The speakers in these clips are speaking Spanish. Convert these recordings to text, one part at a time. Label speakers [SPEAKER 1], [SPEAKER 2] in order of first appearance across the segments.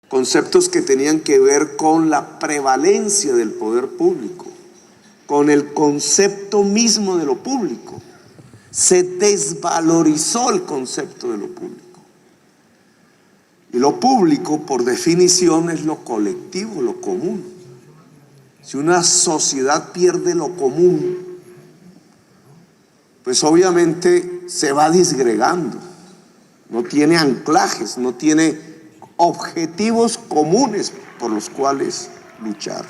[SPEAKER 1] conceptos que tenían que ver con la prevalencia del poder público, con el concepto mismo de lo público. Se desvalorizó el concepto de lo público. Y lo público, por definición, es lo colectivo, lo común. Si una sociedad pierde lo común, pues obviamente se va disgregando. No tiene anclajes, no tiene objetivos comunes por los cuales luchar.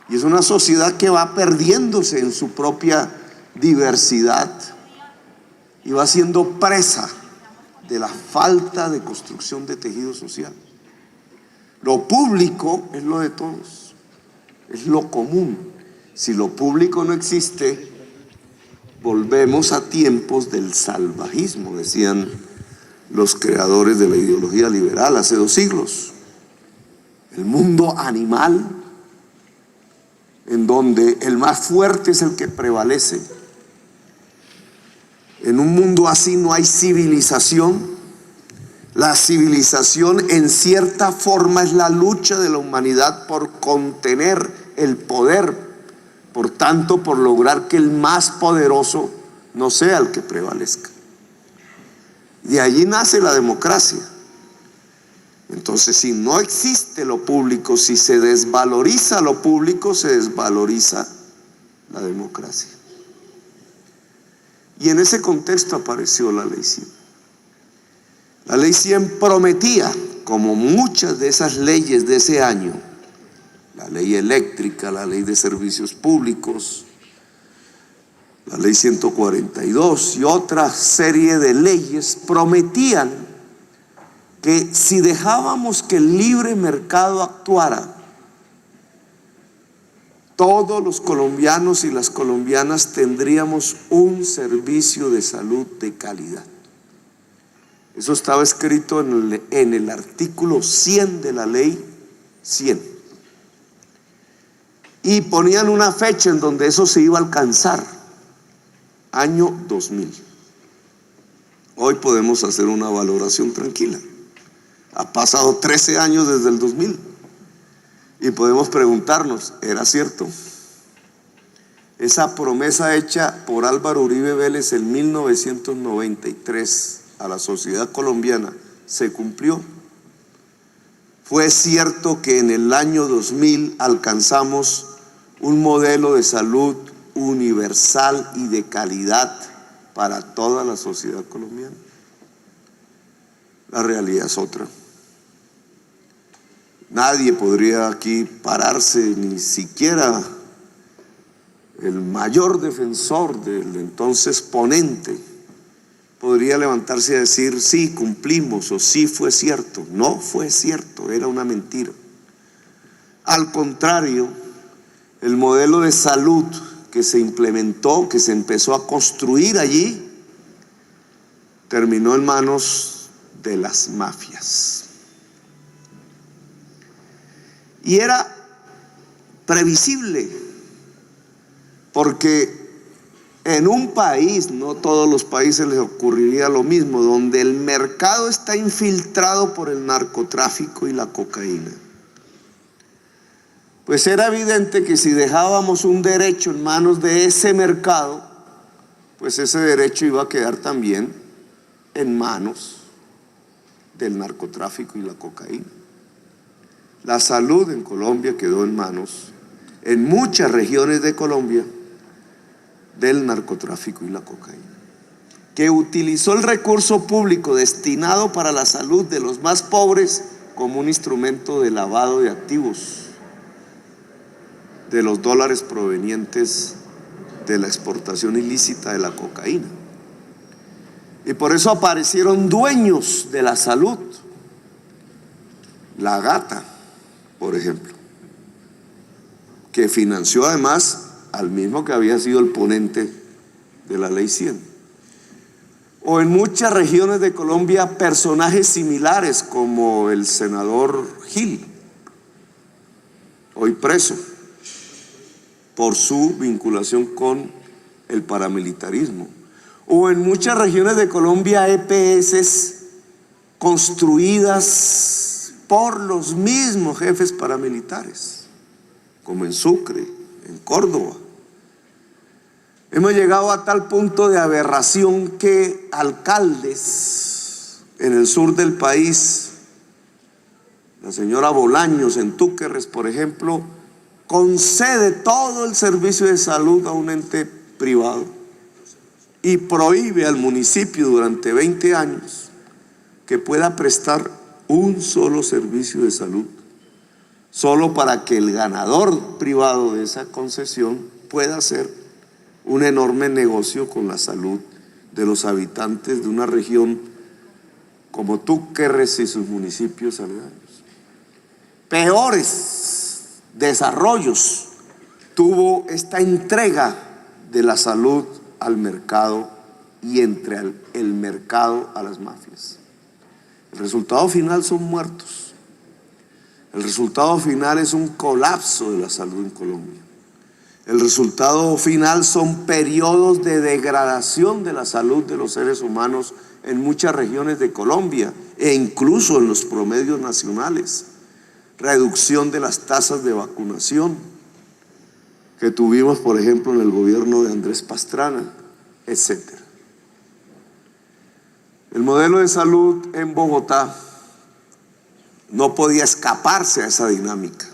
[SPEAKER 1] Y es una sociedad que va perdiéndose en su propia diversidad y va siendo presa de la falta de construcción de tejido social. Lo público es lo de todos, es lo común. Si lo público no existe, volvemos a tiempos del salvajismo, decían los creadores de la ideología liberal hace 2 siglos. El mundo animal, en donde el más fuerte es el que prevalece. En un mundo así no hay civilización. La civilización en cierta forma es la lucha de la humanidad por contener el poder, por tanto por lograr que el más poderoso no sea el que prevalezca. De allí nace la democracia. Entonces, si no existe lo público, si se desvaloriza lo público, se desvaloriza la democracia. Y en ese contexto apareció la Ley 100. La Ley 100 prometía, como muchas de esas leyes de ese año, la ley eléctrica, la ley de servicios públicos, la ley 142 y otra serie de leyes, prometían que si dejábamos que el libre mercado actuara, todos los colombianos y las colombianas tendríamos un servicio de salud de calidad. Eso estaba escrito en el artículo 100 de la ley 100. Y ponían una fecha en donde eso se iba a alcanzar, año 2000. Hoy podemos hacer una valoración tranquila. Ha pasado 13 años desde el 2000. Y podemos preguntarnos, ¿era cierto? Esa promesa hecha por Álvaro Uribe Vélez en 1993 a la sociedad colombiana, ¿se cumplió? ¿Fue cierto que en el año 2000 alcanzamos un modelo de salud universal y de calidad para toda la sociedad colombiana? La realidad es otra. Nadie podría aquí pararse, ni siquiera el mayor defensor del entonces ponente podría levantarse a decir sí, cumplimos o sí fue cierto. No fue cierto, era una mentira. Al contrario, el modelo de salud que se implementó, que se empezó a construir allí, terminó en manos de las mafias. Y era previsible, porque en un país, no todos los países les ocurriría lo mismo, donde el mercado está infiltrado por el narcotráfico y la cocaína, pues era evidente que si dejábamos un derecho en manos de ese mercado, pues ese derecho iba a quedar también en manos del narcotráfico y la cocaína. La salud en Colombia quedó en manos, en muchas regiones de Colombia, del narcotráfico y la cocaína, que utilizó el recurso público destinado para la salud de los más pobres como un instrumento de lavado de activos, de los dólares provenientes de la exportación ilícita de la cocaína. Y por eso aparecieron dueños de la salud. La Gata, por ejemplo, que financió además al mismo que había sido el ponente de la Ley 100. O en muchas regiones de Colombia personajes similares como el senador Gil, hoy preso por su vinculación con el paramilitarismo. O en muchas regiones de Colombia EPS construidas por los mismos jefes paramilitares, como en Sucre, en Córdoba. Hemos llegado a tal punto de aberración que alcaldes en el sur del país, la señora Bolaños en Túquerres, por ejemplo, concede todo el servicio de salud a un ente privado y prohíbe al municipio durante 20 años que pueda prestar un solo servicio de salud, solo para que el ganador privado de esa concesión pueda hacer un enorme negocio con la salud de los habitantes de una región como Túquerres y sus municipios aledaños. Peores desarrollos tuvo esta entrega de la salud al mercado y entre el mercado a las mafias. El resultado final son muertos. El resultado final es un colapso de la salud en Colombia. El resultado final son periodos de degradación de la salud de los seres humanos en muchas regiones de Colombia e incluso en los promedios nacionales. Reducción de las tasas de vacunación que tuvimos, por ejemplo, en el gobierno de Andrés Pastrana, etc. El modelo de salud en Bogotá no podía escaparse a esa dinámica.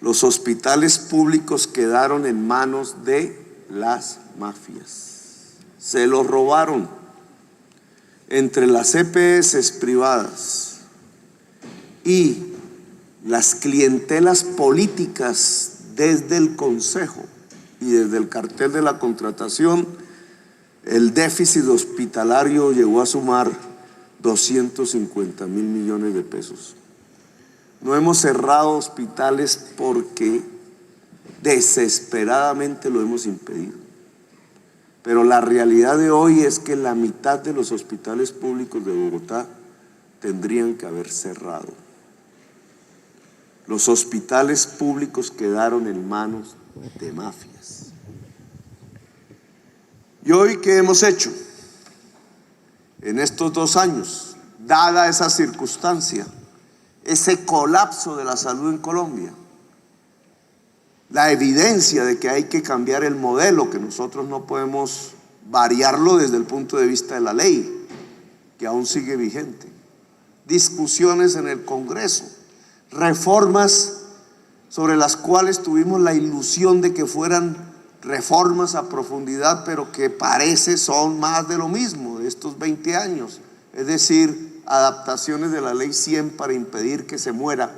[SPEAKER 1] Los hospitales públicos quedaron en manos de las mafias. Se los robaron. Entre las EPS privadas y las clientelas políticas desde el Consejo y desde el cartel de la contratación, el déficit hospitalario llegó a sumar 250.000 millones de pesos. No hemos cerrado hospitales porque desesperadamente lo hemos impedido. Pero la realidad de hoy es que la mitad de los hospitales públicos de Bogotá tendrían que haber cerrado. Los hospitales públicos quedaron en manos de mafias. ¿Y hoy qué hemos hecho? En estos 2 años, dada esa circunstancia, ese colapso de la salud en Colombia, la evidencia de que hay que cambiar el modelo, que nosotros no podemos variarlo desde el punto de vista de la ley, que aún sigue vigente, discusiones en el Congreso, reformas sobre las cuales tuvimos la ilusión de que fueran reformas a profundidad, pero que parece son más de lo mismo de estos 20 años, es decir, adaptaciones de la ley 100 para impedir que se muera,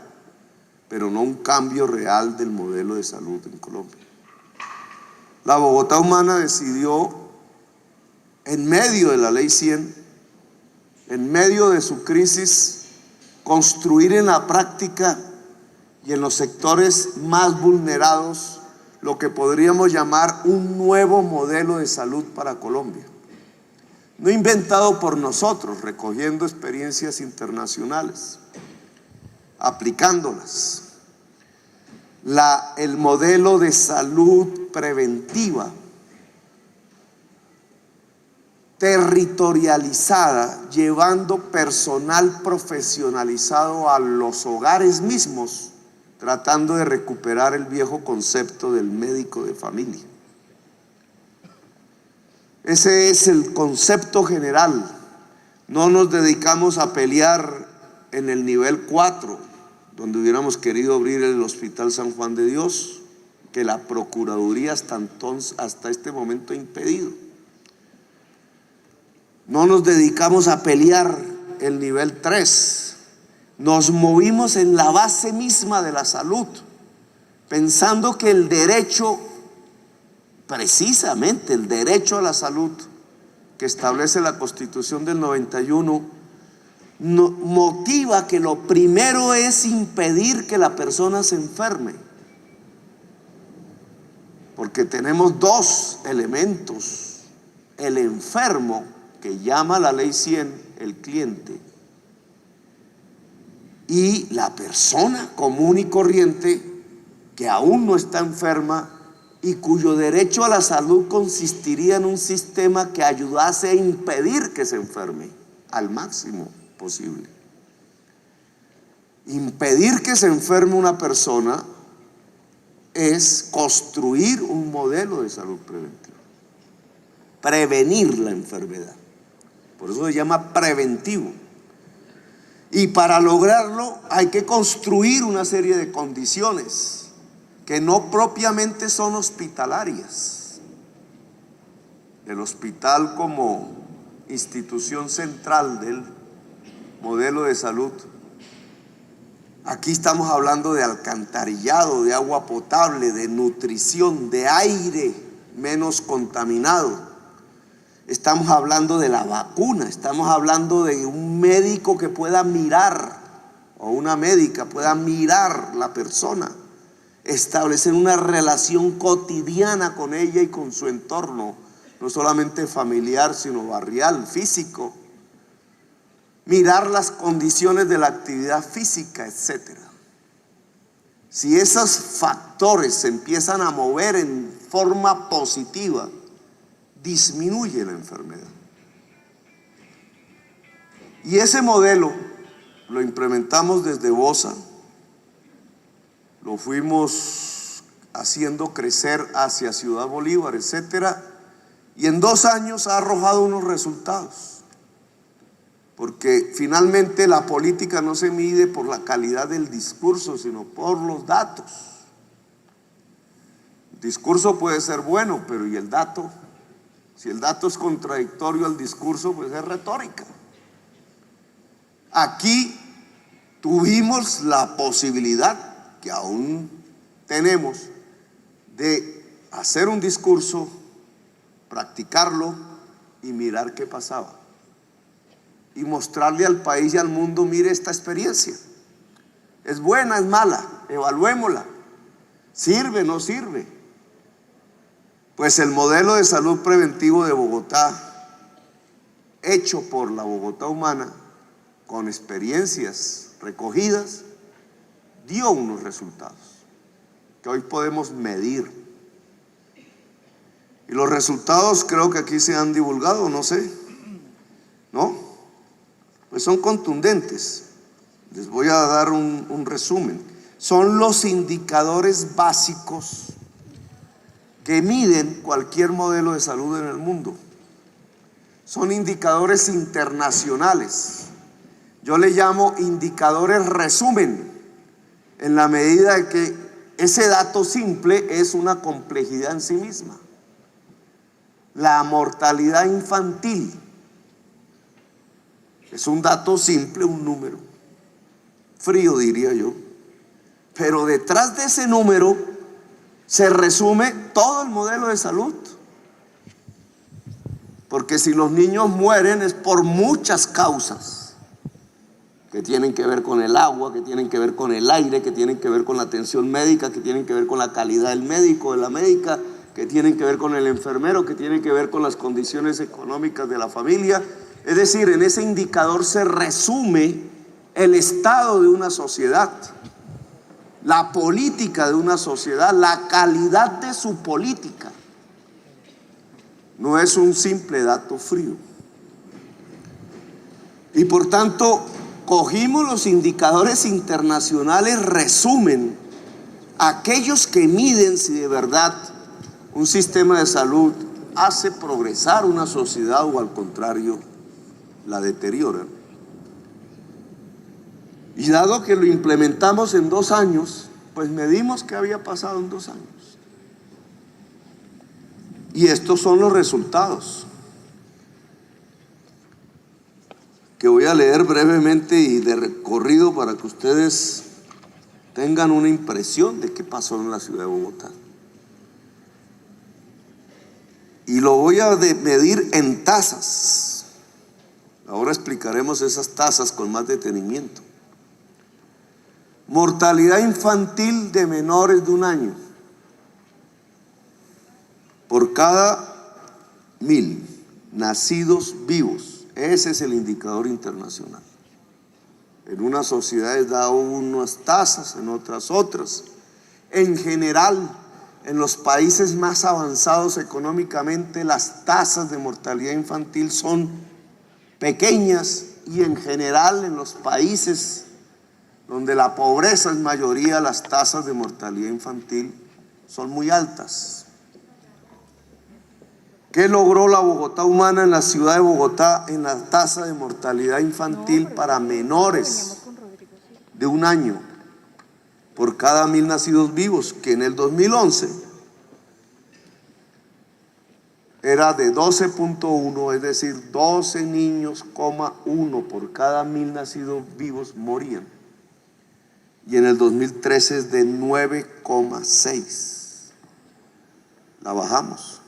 [SPEAKER 1] pero no un cambio real del modelo de salud en Colombia. La Bogotá Humana decidió, en medio de la ley 100, en medio de su crisis, construir en la práctica y en los sectores más vulnerados lo que podríamos llamar un nuevo modelo de salud para Colombia. No inventado por nosotros, recogiendo experiencias internacionales, aplicándolas. El modelo de salud preventiva, territorializada, llevando personal profesionalizado a los hogares mismos, tratando de recuperar el viejo concepto del médico de familia. Ese es el concepto general. No nos dedicamos a pelear en el nivel 4, donde hubiéramos querido abrir el Hospital San Juan de Dios, que la Procuraduría hasta este momento ha impedido. No nos dedicamos a pelear el nivel 3. Nos movimos en la base misma de la salud, pensando que el derecho, precisamente el derecho a la salud que establece la Constitución del 91, motiva que lo primero es impedir que la persona se enferme, porque tenemos 2 elementos: el enfermo, que llama la ley 100 el cliente, y la persona común y corriente que aún no está enferma y cuyo derecho a la salud consistiría en un sistema que ayudase a impedir que se enferme al máximo posible. Impedir que se enferme una persona es construir un modelo de salud preventiva, prevenir la enfermedad. Por eso se llama preventivo. Y para lograrlo hay que construir una serie de condiciones que no propiamente son hospitalarias. El hospital como institución central del modelo de salud. Aquí estamos hablando de alcantarillado, de agua potable, de nutrición, de aire menos contaminado. Estamos hablando de la vacuna, estamos hablando de un médico que pueda mirar, o una médica pueda mirar la persona, establecer una relación cotidiana con ella y con su entorno, no solamente familiar, sino barrial, físico. Mirar las condiciones de la actividad física, etc. Si esos factores se empiezan a mover en forma positiva, disminuye la enfermedad. Y ese modelo lo implementamos desde Bosa, lo fuimos haciendo crecer hacia Ciudad Bolívar, etc. Y en 2 años ha arrojado unos resultados. Porque finalmente la política no se mide por la calidad del discurso, sino por los datos. El discurso puede ser bueno, pero ¿y el dato? Si el dato es contradictorio al discurso, pues es retórica. Aquí tuvimos la posibilidad, que aún tenemos, de hacer un discurso, practicarlo y mirar qué pasaba. Y mostrarle al país y al mundo, mire esta experiencia. ¿Es buena, es mala? Evaluémosla. ¿Sirve, no sirve? Pues el modelo de salud preventivo de Bogotá, hecho por la Bogotá Humana, con experiencias recogidas, dio unos resultados que hoy podemos medir. Y los resultados creo que aquí se han divulgado, no sé, ¿no? Pues son contundentes. Les voy a dar un resumen. Son los indicadores básicos que miden cualquier modelo de salud en el mundo. Son indicadores internacionales. Yo le llamo indicadores resumen, en la medida de que ese dato simple es una complejidad en sí misma. La mortalidad infantil es un dato simple, un número frío, diría yo, pero detrás de ese número se resume todo el modelo de salud, porque si los niños mueren es por muchas causas que tienen que ver con el agua, que tienen que ver con el aire, que tienen que ver con la atención médica, que tienen que ver con la calidad del médico, de la médica, que tienen que ver con el enfermero, que tienen que ver con las condiciones económicas de la familia. Es decir, en ese indicador se resume el estado de una sociedad, la política de una sociedad, la calidad de su política. No es un simple dato frío. Y por tanto, cogimos los indicadores internacionales, resumen aquellos que miden si de verdad un sistema de salud hace progresar una sociedad o al contrario la deteriora. Y dado que lo implementamos en 2 años, pues medimos qué había pasado en 2 años. Y estos son los resultados, que voy a leer brevemente y de recorrido para que ustedes tengan una impresión de qué pasó en la ciudad de Bogotá. Y lo voy a medir en tasas. Ahora explicaremos esas tasas con más detenimiento. Mortalidad infantil de menores de 1 año. Por cada 1000 nacidos vivos. Ese es el indicador internacional. En unas sociedades da unas tasas, en otras otras. En general, en los países más avanzados económicamente, las tasas de mortalidad infantil son pequeñas, y en general en los países donde la pobreza es mayoría, las tasas de mortalidad infantil son muy altas. ¿Qué logró la Bogotá humana en la ciudad de Bogotá en la tasa de mortalidad infantil para menores de 1 año por cada 1000 nacidos vivos? Que en el 2011 era de 12.1, es decir, 12 niños, 1 por cada 1000 nacidos vivos morían. Y en el 2013 es de 9,6. La bajamos.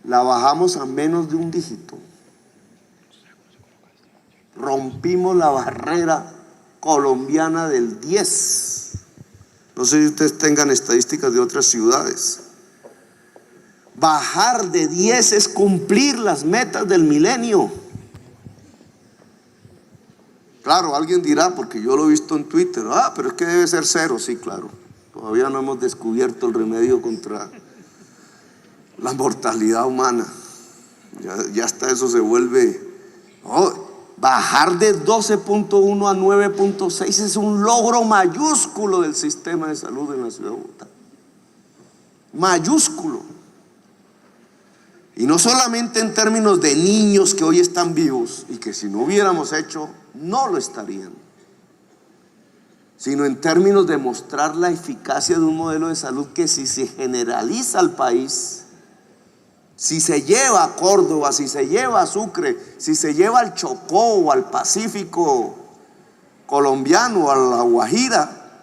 [SPEAKER 1] La bajamos a menos de un dígito. Rompimos la barrera colombiana del 10. No sé si ustedes tengan estadísticas de otras ciudades. Bajar de 10 es cumplir las metas del milenio. Claro, alguien dirá, porque yo lo he visto en Twitter, pero es que debe ser 0. Sí, claro. Todavía no hemos descubierto el remedio contra la mortalidad humana. Ya hasta eso se vuelve. Bajar de 12.1 a 9.6 es un logro mayúsculo del sistema de salud en la ciudad de Bogotá. Mayúsculo. Y no solamente en términos de niños que hoy están vivos y que si no hubiéramos hecho, no lo estarían, sino en términos de mostrar la eficacia de un modelo de salud que si se generaliza al país, si se lleva a Córdoba, si se lleva a Sucre, si se lleva al Chocó o al Pacífico colombiano, a la Guajira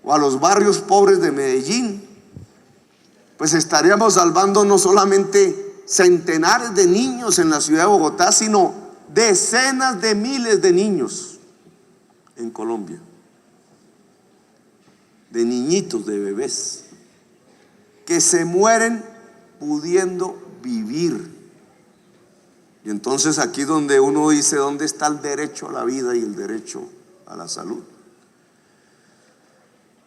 [SPEAKER 1] o a los barrios pobres de Medellín, pues estaríamos salvando no solamente centenares de niños en la ciudad de Bogotá, sino decenas de miles de niños en Colombia, de niñitos, de bebés, que se mueren pudiendo vivir. Y entonces aquí donde uno dice, ¿dónde está el derecho a la vida y el derecho a la salud?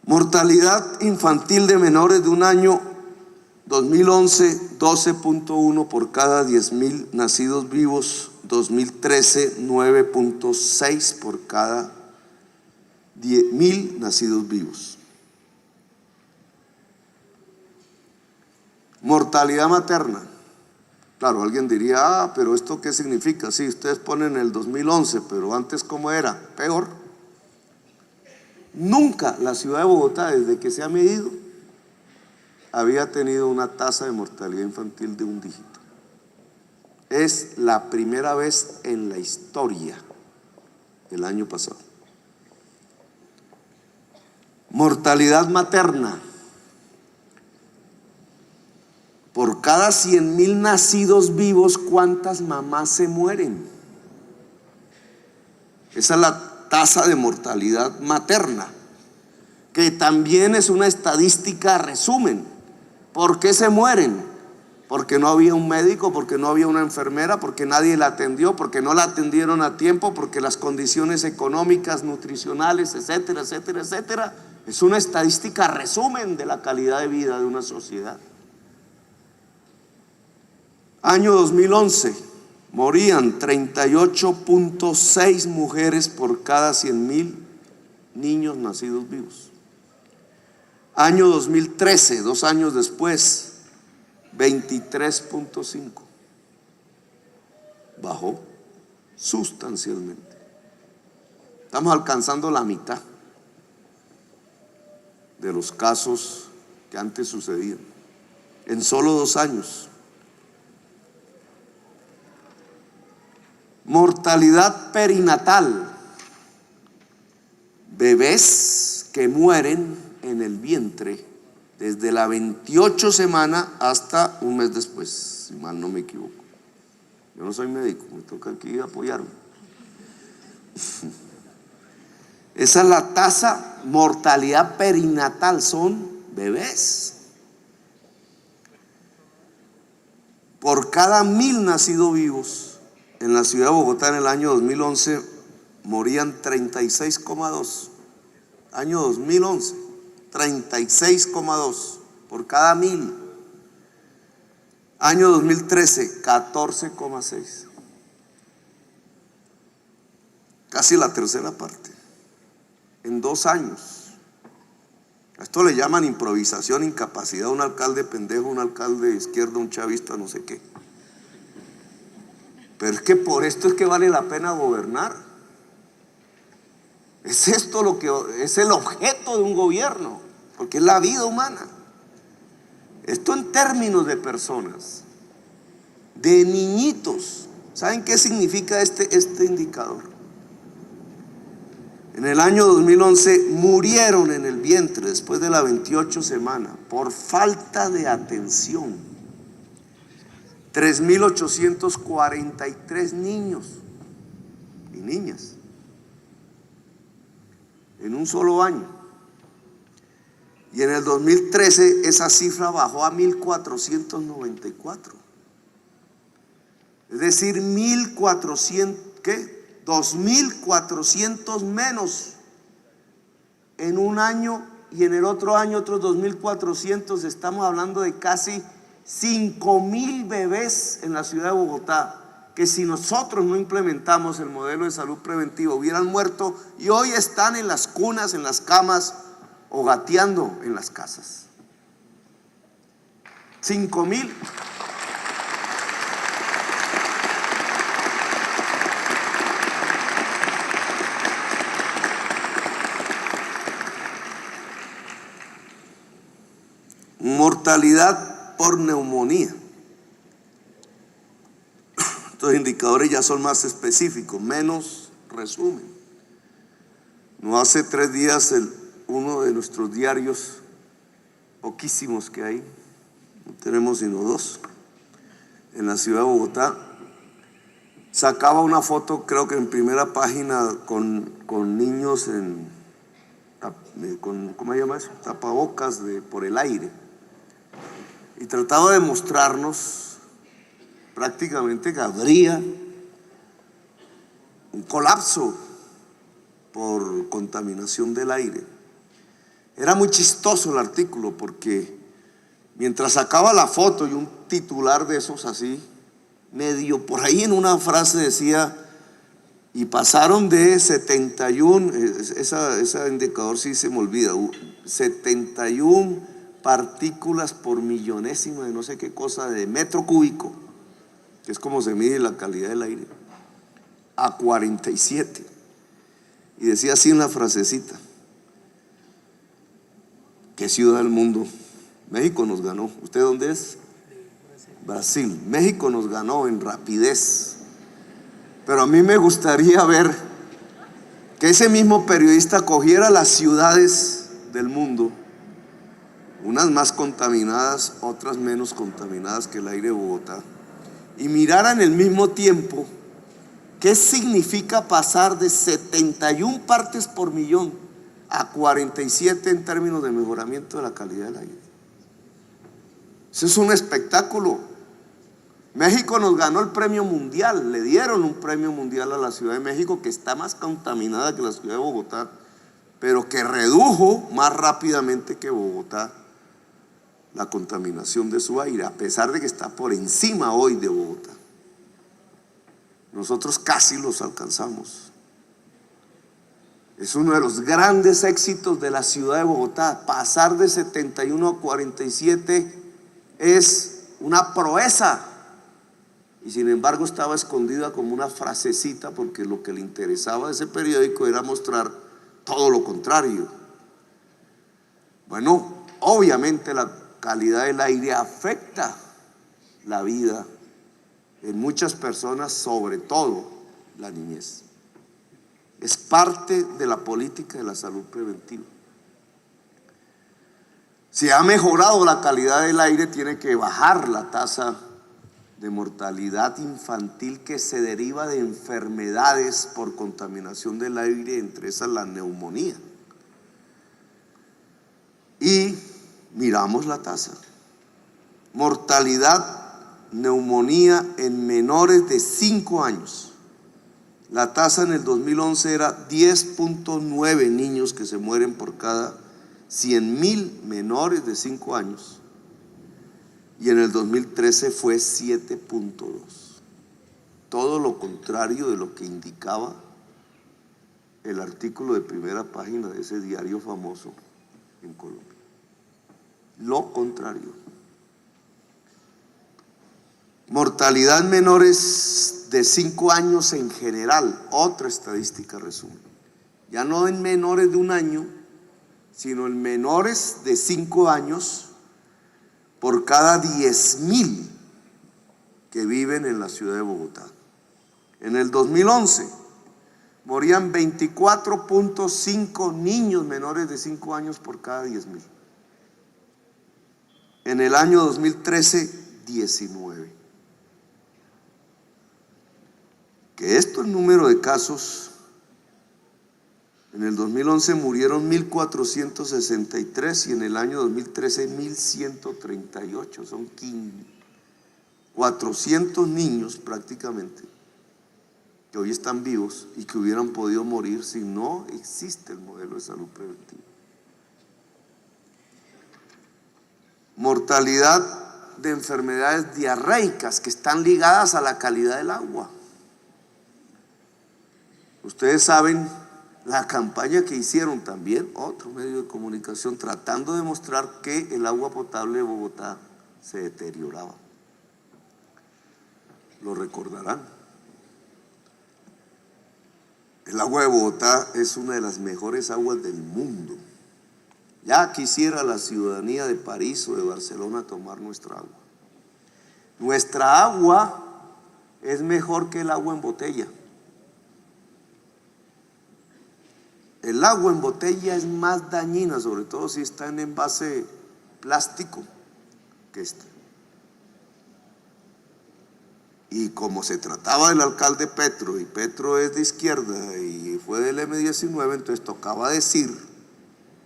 [SPEAKER 1] Mortalidad infantil de menores de 1 año, 2011, 12.1 por cada 10.000 nacidos vivos. 2013, 9.6 por cada 10.000 nacidos vivos. Mortalidad materna. Claro, alguien diría, pero ¿esto qué significa? Sí, ustedes ponen el 2011, pero antes ¿cómo era? Peor. Nunca la ciudad de Bogotá, desde que se ha medido, había tenido una tasa de mortalidad infantil de 1 dígito. Es la primera vez en la historia, el año pasado. Mortalidad materna. Por cada 100.000 nacidos vivos, ¿cuántas mamás se mueren? Esa es la tasa de mortalidad materna, que también es una estadística resumen. ¿Por qué se mueren? Porque no había un médico, porque no había una enfermera, porque nadie la atendió, porque no la atendieron a tiempo, porque las condiciones económicas, nutricionales, etcétera, etcétera, etcétera. Es una estadística resumen de la calidad de vida de una sociedad. Año 2011, morían 38.6 mujeres por cada 100.000 niños nacidos vivos. Año 2013, 2 años después, 23.5. Bajó sustancialmente. Estamos alcanzando la mitad de los casos que antes sucedían en solo 2 años. Mortalidad perinatal. Bebés que mueren en el vientre desde la 28 semana hasta 1 mes después, si mal no me equivoco. Yo no soy médico, me toca aquí apoyarme. Esa es la tasa mortalidad perinatal, son bebés. Por cada 1.000 nacidos vivos en la ciudad de Bogotá en el año 2011 morían 36,2. Año 2011, 36,2 por cada 1.000. Año 2013, 14,6. Casi la tercera parte. en 2 años. A esto le llaman improvisación, incapacidad, un alcalde pendejo, un alcalde de izquierda, un chavista, no sé qué. Pero es que por esto es que vale la pena gobernar. Es esto lo que es el objeto de un gobierno, porque es la vida humana. Esto en términos de personas, de niñitos. ¿Saben qué significa este indicador? En el año 2011 murieron en el vientre después de la 28 semana por falta de atención 3.843 niños y niñas en un solo año. Y en el 2013 esa cifra bajó a 1.494. Es decir, 2.400 menos en un año, y en el otro año otros 2.400. Estamos hablando de casi 5.000 bebés en la ciudad de Bogotá, que si nosotros no implementamos el modelo de salud preventiva hubieran muerto y hoy están en las cunas, en las camas o gateando en las casas. 5.000. Mortalidad por neumonía. Estos indicadores ya son más específicos, menos resumen. No hace 3 días uno de nuestros diarios, poquísimos que hay, no tenemos sino 2, en la ciudad de Bogotá, sacaba una foto, creo que en primera página, con niños ¿cómo se llama eso? Tapabocas por el aire. Y trataba de mostrarnos prácticamente que habría un colapso por contaminación del aire. Era muy chistoso el artículo porque mientras sacaba la foto y un titular de esos así, medio por ahí en una frase decía, y pasaron de 71, ese indicador sí se me olvida, 71 partículas por millonésima de no sé qué cosa de metro cúbico, que es como se mide la calidad del aire, a 47. Y decía así en la frasecita: ¿qué ciudad del mundo? México nos ganó. ¿Usted dónde es? Brasil. México nos ganó en rapidez. Pero a mí me gustaría ver que ese mismo periodista cogiera las ciudades del mundo, unas más contaminadas, otras menos contaminadas que el aire de Bogotá, y mirara en el mismo tiempo qué significa pasar de 71 partes por millón a 47 en términos de mejoramiento de la calidad del aire. Eso es un espectáculo. México nos ganó el premio mundial, le dieron un premio mundial a la Ciudad de México, que está más contaminada que la ciudad de Bogotá, pero que redujo más rápidamente que Bogotá la contaminación de su aire, a pesar de que está por encima hoy de Bogotá. Nosotros casi los alcanzamos. Es uno de los grandes éxitos de la ciudad de Bogotá. Pasar de 71 a 47 es una proeza. Y sin embargo estaba escondida como una frasecita, porque lo que le interesaba a ese periódico era mostrar todo lo contrario. Bueno, obviamente la calidad del aire afecta la vida en muchas personas, sobre todo la niñez. Es parte de la política de la salud preventiva. Si ha mejorado la calidad del aire, tiene que bajar la tasa de mortalidad infantil que se deriva de enfermedades por contaminación del aire, entre esas la neumonía. Y miramos la tasa. Mortalidad, neumonía en menores de 5 años. La tasa en el 2011 era 10.9 niños que se mueren por cada 100.000 menores de 5 años. Y en el 2013 fue 7.2. Todo lo contrario de lo que indicaba el artículo de primera página de ese diario famoso en Colombia. Lo contrario. Mortalidad en menores de 5 años en general, otra estadística resumen. Ya no en menores de 1 año, sino en menores de 5 años por cada 10.000 que viven en la ciudad de Bogotá. En el 2011 morían 24.5 niños menores de 5 años por cada 10.000. En el año 2013, 19. Que esto, el número de casos, en el 2011 murieron 1.463 y en el año 2013 1.138, son 400 niños prácticamente que hoy están vivos y que hubieran podido morir si no existe el modelo de salud preventiva. Mortalidad de enfermedades diarreicas que están ligadas a la calidad del agua. Ustedes saben la campaña que hicieron también, otro medio de comunicación, tratando de mostrar que el agua potable de Bogotá se deterioraba. Lo recordarán. El agua de Bogotá es una de las mejores aguas del mundo. Ya quisiera la ciudadanía de París o de Barcelona tomar nuestra agua. Nuestra agua es mejor que el agua en botella. El agua en botella es más dañina, sobre todo si está en envase plástico, que esta. Y como se trataba del alcalde Petro, y Petro es de izquierda y fue del M19, entonces tocaba decir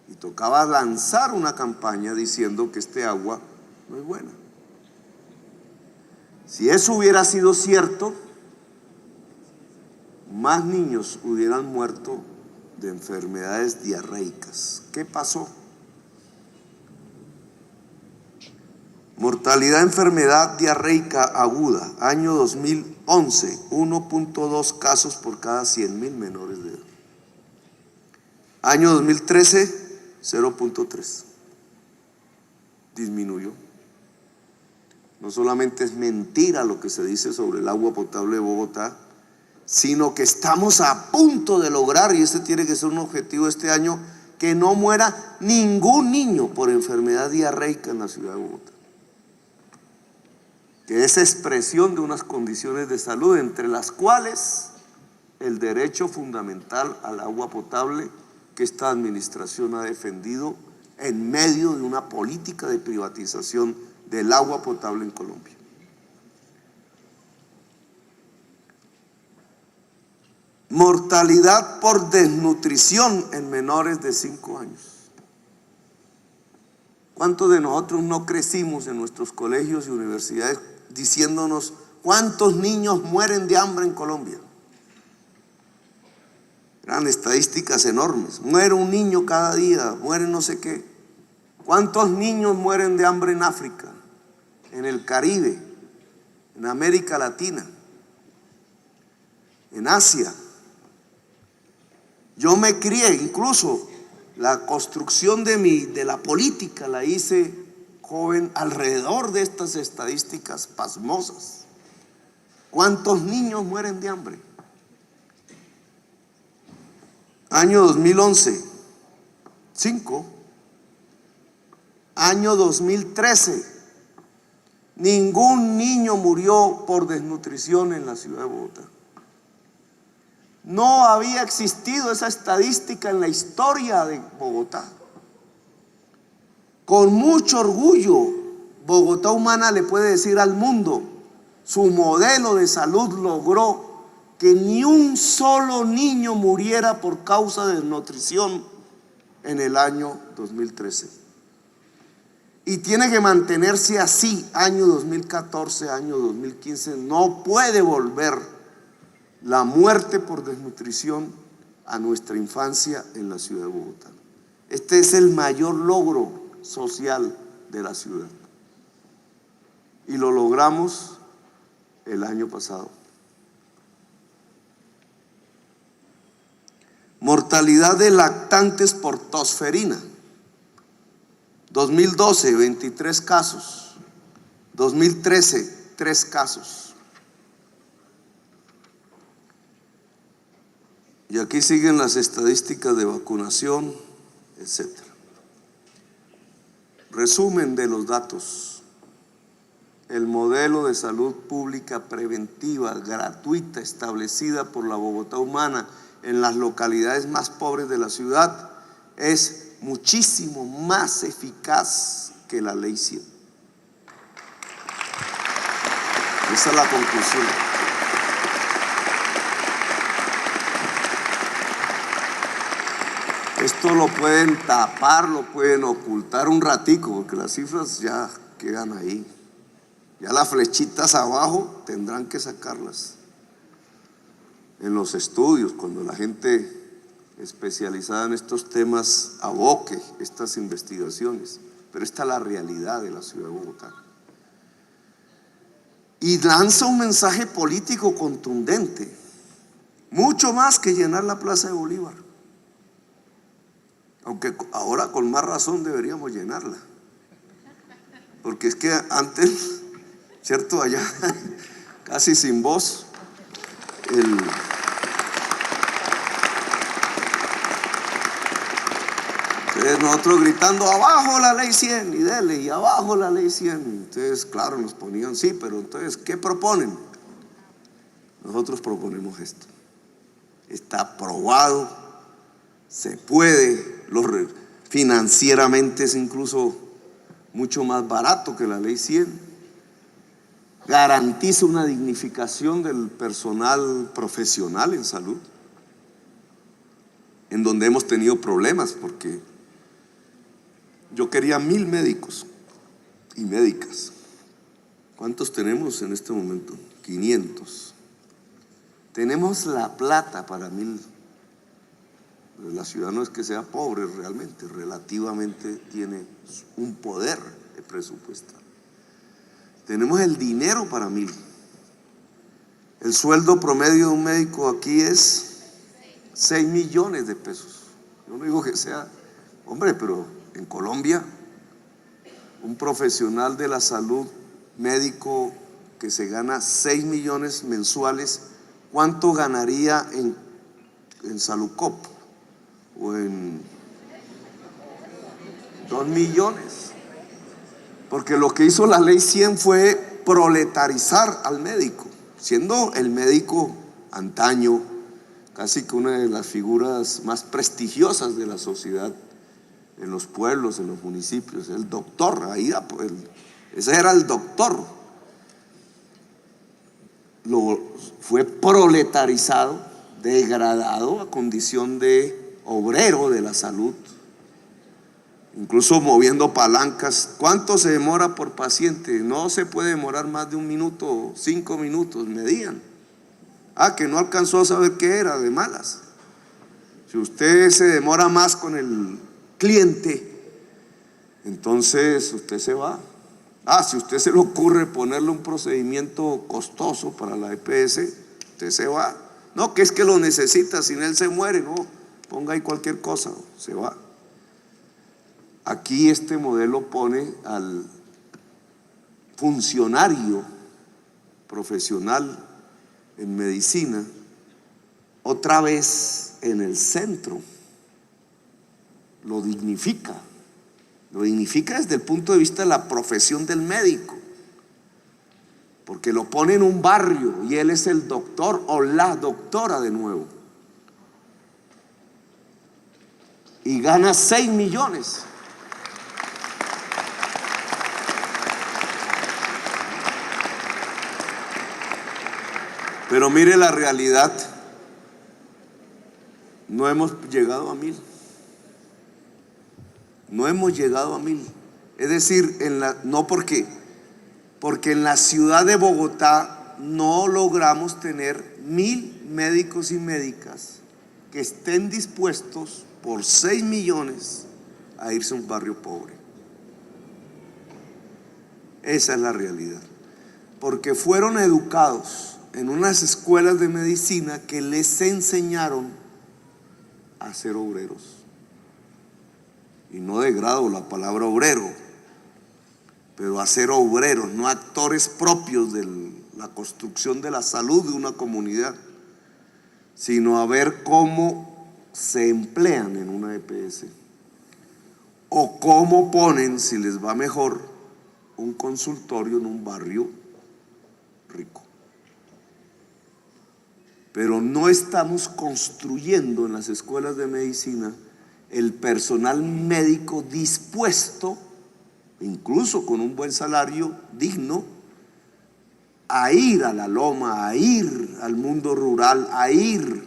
[SPEAKER 1] y tocaba lanzar una campaña diciendo que este agua no es buena. Si eso hubiera sido cierto, más niños hubieran muerto de enfermedades diarreicas. ¿Qué pasó? Mortalidad de enfermedad diarreica aguda, año 2011, 1.2 casos por cada 100.000 menores de edad. Año 2013, 0.3. Disminuyó. No solamente es mentira lo que se dice sobre el agua potable de Bogotá, sino que estamos a punto de lograr, y este tiene que ser un objetivo este año, que no muera ningún niño por enfermedad diarreica en la ciudad de Bogotá. Que es expresión de unas condiciones de salud, entre las cuales el derecho fundamental al agua potable que esta administración ha defendido en medio de una política de privatización del agua potable en Colombia. Mortalidad por desnutrición en menores de 5 años. ¿Cuántos de nosotros no crecimos en nuestros colegios y universidades diciéndonos cuántos niños mueren de hambre en Colombia? Eran estadísticas enormes. Muere un niño cada día, muere no sé qué. ¿Cuántos niños mueren de hambre en África, en el Caribe, en América Latina, en Asia? Yo me crié, incluso la construcción de la política la hice joven alrededor de estas estadísticas pasmosas. ¿Cuántos niños mueren de hambre? Año 2011, 5. Año 2013, ningún niño murió por desnutrición en la ciudad de Bogotá. No había existido esa estadística en la historia de Bogotá. Con mucho orgullo, Bogotá Humana le puede decir al mundo, su modelo de salud logró que ni un solo niño muriera por causa de desnutrición en el año 2013. Y tiene que mantenerse así, año 2014, año 2015, no puede volver la muerte por desnutrición a nuestra infancia en la ciudad de Bogotá. Este es el mayor logro social de la ciudad. Y lo logramos el año pasado. Mortalidad de lactantes por tosferina. 2012, 23 casos. 2013, 3 casos. Y aquí siguen las estadísticas de vacunación, etc. Resumen de los datos. El modelo de salud pública preventiva, gratuita, establecida por la Bogotá Humana en las localidades más pobres de la ciudad, es muchísimo más eficaz que la Ley 100. Esa es la conclusión. Esto lo pueden tapar, lo pueden ocultar un ratico, porque las cifras ya quedan ahí. Ya las flechitas abajo tendrán que sacarlas en los estudios, cuando la gente especializada en estos temas aboque estas investigaciones. Pero esta es la realidad de la ciudad de Bogotá. Y lanza un mensaje político contundente, mucho más que llenar la Plaza de Bolívar. Aunque ahora con más razón deberíamos llenarla. Porque es que antes, ¿cierto? Allá, casi sin voz, entonces nosotros gritando abajo la Ley 100 y dele, y abajo la Ley 100. Entonces, claro, nos ponían sí, pero entonces, ¿qué proponen? Nosotros proponemos esto. Está aprobado, se puede, financieramente es incluso mucho más barato que la Ley 100. Garantiza una dignificación del personal profesional en salud, en donde hemos tenido problemas, porque yo quería 1000 médicos y médicas. ¿Cuántos tenemos en este momento? 500. Tenemos la plata para 1000. La ciudad no es que sea pobre realmente, relativamente tiene un poder de presupuestar. Tenemos el dinero para 1000. El sueldo promedio de un médico aquí es 6 millones de pesos. Yo no digo que sea, hombre, pero en Colombia, un profesional de la salud, médico que se gana 6 millones mensuales, ¿cuánto ganaría en Salucop? O en 2 millones. Porque lo que hizo la Ley 100 fue proletarizar al médico, siendo el médico antaño casi que una de las figuras más prestigiosas de la sociedad en los pueblos, en los municipios, el doctor, ese era el doctor. Fue proletarizado, degradado a condición de obrero de la salud, incluso moviendo palancas. ¿Cuánto se demora por paciente? No se puede demorar más de 1 minuto, 5 minutos, medían. Que no alcanzó a saber qué era, de malas. Si usted se demora más con el cliente, entonces usted se va. Si usted se le ocurre ponerle un procedimiento costoso para la EPS, usted se va. No, que es que lo necesita, sin él se muere. No, ponga ahí cualquier cosa, se va. Aquí este modelo pone al funcionario profesional en medicina otra vez en el centro. Lo dignifica desde el punto de vista de la profesión del médico, porque lo pone en un barrio y él es el doctor o la doctora de nuevo, y gana 6 millones. Pero mire la realidad, no hemos llegado a 1000. No hemos llegado a 1000. Es decir, no porque en la ciudad de Bogotá no logramos tener 1000 médicos y médicas que estén dispuestos por 6 millones a irse a un barrio pobre. Esa es la realidad. Porque fueron educados en unas escuelas de medicina que les enseñaron a ser obreros. Y no degrado la palabra obrero, pero a ser obreros, no actores propios de la construcción de la salud de una comunidad, sino a ver cómo se emplean en una EPS o cómo ponen, si les va mejor, un consultorio en un barrio rico. Pero no estamos construyendo en las escuelas de medicina el personal médico dispuesto, incluso con un buen salario digno, a ir a la loma, a ir al mundo rural, a ir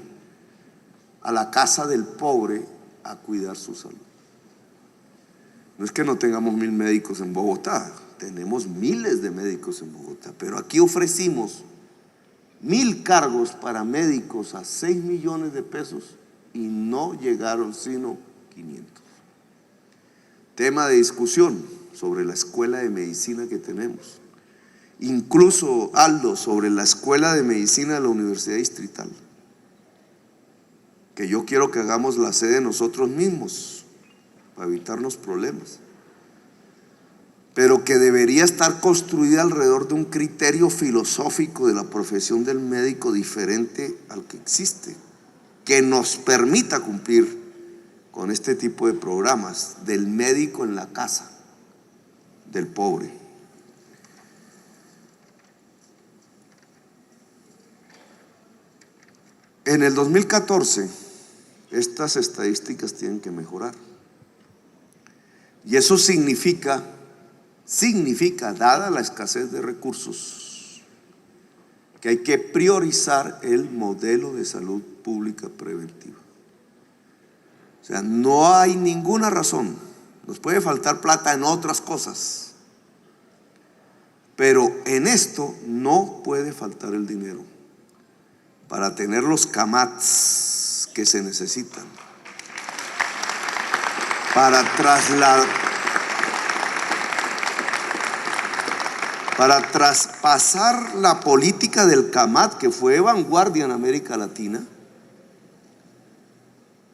[SPEAKER 1] a la casa del pobre a cuidar su salud. No es que no tengamos 1000 médicos en Bogotá, tenemos miles de médicos en Bogotá, pero aquí ofrecimos 1000 cargos para médicos a 6 millones de pesos y no llegaron sino 500. Tema de discusión sobre la escuela de medicina que tenemos. Incluso, Aldo, sobre la escuela de medicina de la Universidad Distrital, que yo quiero que hagamos la sede nosotros mismos para evitarnos problemas, pero que debería estar construida alrededor de un criterio filosófico de la profesión del médico diferente al que existe, que nos permita cumplir con este tipo de programas del médico en la casa del pobre. En el 2014, estas estadísticas tienen que mejorar. Y eso significa, dada la escasez de recursos, que hay que priorizar el modelo de salud pública preventiva. O sea, no hay ninguna razón, nos puede faltar plata en otras cosas, pero en esto no puede faltar el dinero para tener los CAMATs que se necesitan, para traspasar la política del CAMAT, que fue vanguardia en América Latina,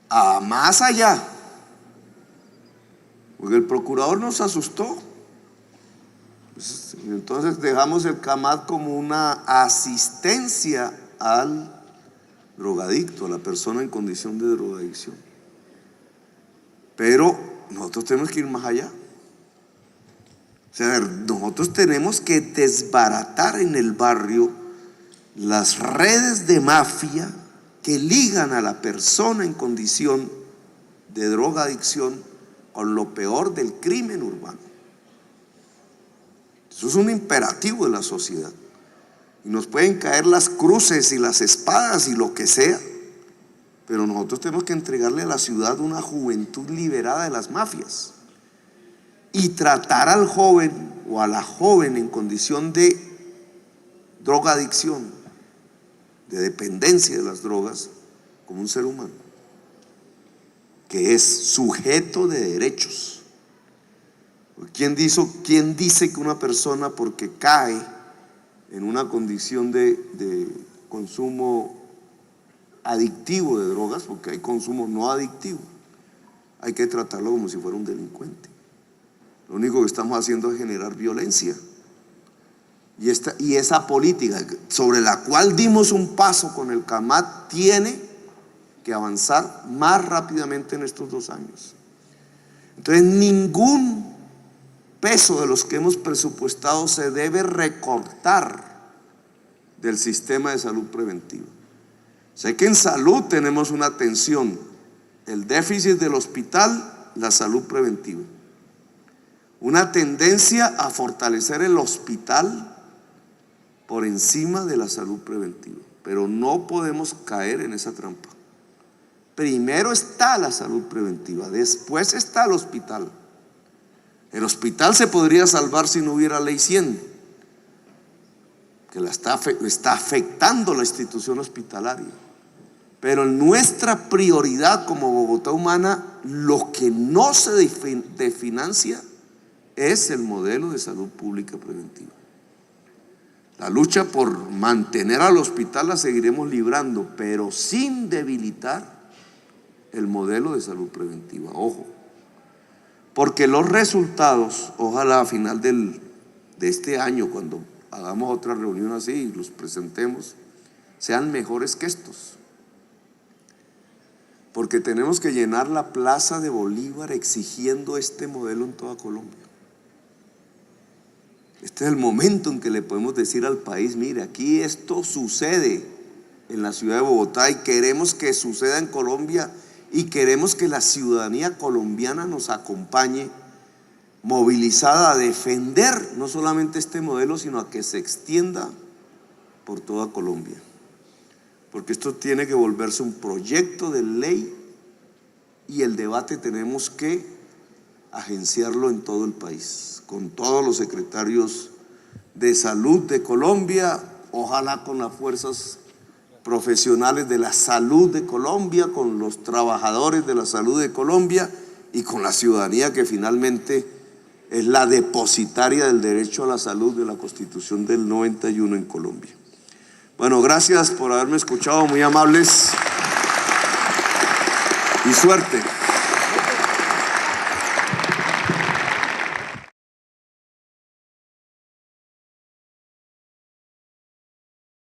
[SPEAKER 1] a más allá, porque el procurador nos asustó. Entonces dejamos el CAMAT como una asistencia al drogadicto, a la persona en condición de drogadicción. Pero nosotros tenemos que ir más allá. O sea, nosotros tenemos que desbaratar en el barrio las redes de mafia que ligan a la persona en condición de drogadicción con lo peor del crimen urbano. Eso es un imperativo de la sociedad. Y nos pueden caer las cruces y las espadas y lo que sea, pero nosotros tenemos que entregarle a la ciudad una juventud liberada de las mafias y tratar al joven o a la joven en condición de drogadicción, de dependencia de las drogas, como un ser humano que es sujeto de derechos. ¿Quién dice que una persona, porque cae en una condición de consumo adictivo de drogas, porque hay consumo no adictivo, hay que tratarlo como si fuera un delincuente? Lo único que estamos haciendo es generar violencia. Y esa política sobre la cual dimos un paso con el CAMAT tiene que avanzar más rápidamente en estos 2 años. Entonces, ningún peso de los que hemos presupuestado se debe recortar del sistema de salud preventiva. Sé que en salud tenemos una atención, el déficit del hospital, la salud preventiva. Una tendencia a fortalecer el hospital por encima de la salud preventiva, pero no podemos caer en esa trampa. Primero está la salud preventiva, después está el hospital. El hospital se podría salvar si no hubiera ley 100, que está afectando la institución hospitalaria. Pero en nuestra prioridad como Bogotá Humana, lo que no se desfinancia es el modelo de salud pública preventiva. La lucha por mantener al hospital la seguiremos librando, pero sin debilitar el modelo de salud preventiva, ojo, porque los resultados, ojalá a final de este año, cuando hagamos otra reunión así y los presentemos, sean mejores que estos. Porque tenemos que llenar la plaza de Bolívar exigiendo este modelo en toda Colombia. Este es el momento en que le podemos decir al país, mire, aquí esto sucede en la ciudad de Bogotá y queremos que suceda en Colombia y queremos que la ciudadanía colombiana nos acompañe movilizada a defender no solamente este modelo, sino a que se extienda por toda Colombia. Porque esto tiene que volverse un proyecto de ley y el debate tenemos que agenciarlo en todo el país, con todos los secretarios de salud de Colombia, ojalá con las fuerzas profesionales de la salud de Colombia, con los trabajadores de la salud de Colombia y con la ciudadanía que finalmente es la depositaria del derecho a la salud de la Constitución del 91 en Colombia. Bueno, gracias por haberme escuchado, muy amables y suerte.